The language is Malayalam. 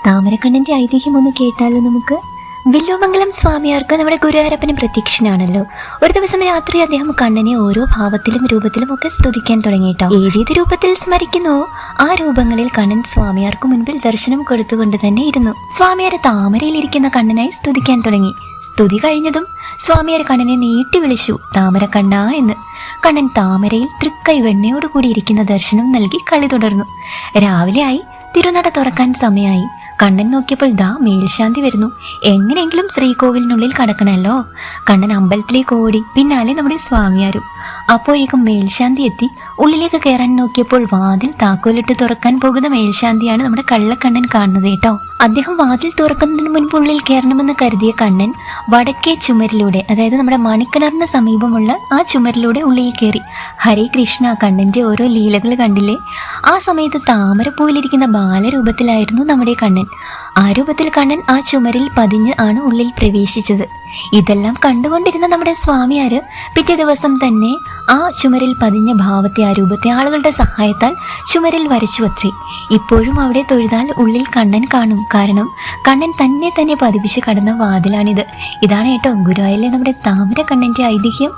താമരക്കണ്ണന്റെ ഐതിഹ്യം ഒന്ന് കേട്ടാലോ നമുക്ക്. വില്ലുമംഗലം സ്വാമിയാർക്ക് നമ്മുടെ ഗുരുവായൂരപ്പന് പ്രത്യക്ഷനാണല്ലോ. ഒരു ദിവസം രാത്രി അദ്ദേഹം കണ്ണനെ ഓരോ ഭാവത്തിലും രൂപത്തിലും ഒക്കെ സ്തുതിക്കാൻ തുടങ്ങിയിട്ടോ. ഏതേത് രൂപത്തിൽ സ്മരിക്കുന്നോ ആ രൂപങ്ങളിൽ കണ്ണൻ സ്വാമിയാർക്ക് മുൻപിൽ ദർശനം കൊടുത്തുകൊണ്ട് തന്നെ ഇരുന്നു. സ്വാമിയാർ താമരയിലിരിക്കുന്ന കണ്ണനായി സ്തുതിക്കാൻ തുടങ്ങി. സ്തുതി കഴിഞ്ഞതും സ്വാമിയാർ കണ്ണനെ നീട്ടി വിളിച്ചു, താമരക്കണ്ണ എന്ന്. കണ്ണൻ താമരയിൽ തൃക്കൈ വെണ്ണയോടുകൂടി ഇരിക്കുന്ന ദർശനം നൽകി കളി തുടർന്നു. രാവിലെ ആയി, തിരുനട തുറക്കാൻ സമയമായി. കണ്ണൻ നോക്കിയപ്പോൾ ദാ മേൽശാന്തി വരുന്നു. എങ്ങനെയെങ്കിലും ശ്രീകോവിലിനുള്ളിൽ കടക്കണമല്ലോ. കണ്ണൻ അമ്പലത്തിലേക്ക് ഓടി, പിന്നാലെ നമ്മുടെ സ്വാമിയാരും. അപ്പോഴേക്കും മേൽശാന്തി എത്തി. ഉള്ളിലേക്ക് കയറാൻ നോക്കിയപ്പോൾ വാതിൽ താക്കോലിട്ട് തുറക്കാൻ പോകുന്ന മേൽശാന്തിയാണ് നമ്മുടെ കള്ളക്കണ്ണൻ കാണുന്നത് കേട്ടോ. അദ്ദേഹം വാതിൽ തുറക്കുന്നതിന് മുൻപ് ഉള്ളിൽ കയറണമെന്ന് കരുതിയ കണ്ണൻ വടക്കേ ചുമരിലൂടെ, അതായത് നമ്മുടെ മണിക്കിണറിന് സമീപമുള്ള ആ ചുമരിലൂടെ ഉള്ളിൽ കയറി. ഹരേ കൃഷ്ണ, കണ്ണന്റെ ഓരോ ലീലകൾ കണ്ടില്ലേ. ആ സമയത്ത് താമരപ്പൂവിലിരിക്കുന്ന ബാലരൂപത്തിലായിരുന്നു നമ്മുടെ കണ്ണൻ. ആ രൂപത്തിൽ കണ്ണൻ ആ ചുമരിൽ പതിഞ്ഞ് ആണ് ഉള്ളിൽ പ്രവേശിച്ചത്. ഇതെല്ലാം കണ്ടുകൊണ്ടിരുന്ന നമ്മുടെ സ്വാമിയാര് പിറ്റേ ദിവസം തന്നെ ആ ചുമരിൽ പതിഞ്ഞ ഭാവത്തെ, ആ രൂപത്തെ ആളുകളുടെ സഹായത്താൽ ചുമരിൽ വരച്ചുവത്രേ. ഇപ്പോഴും അവിടെ തൊഴുതാൽ ഉള്ളിൽ കണ്ണൻ കാണും. കാരണം കണ്ണൻ തന്നെ പതിപ്പിച്ച് കടന്ന വാതിലാണിത്. ഇതാണ് കേട്ടോ ഗുരുവായൂരിലെ നമ്മുടെ താമരക്കണ്ണന്റെ ഐതിഹ്യം.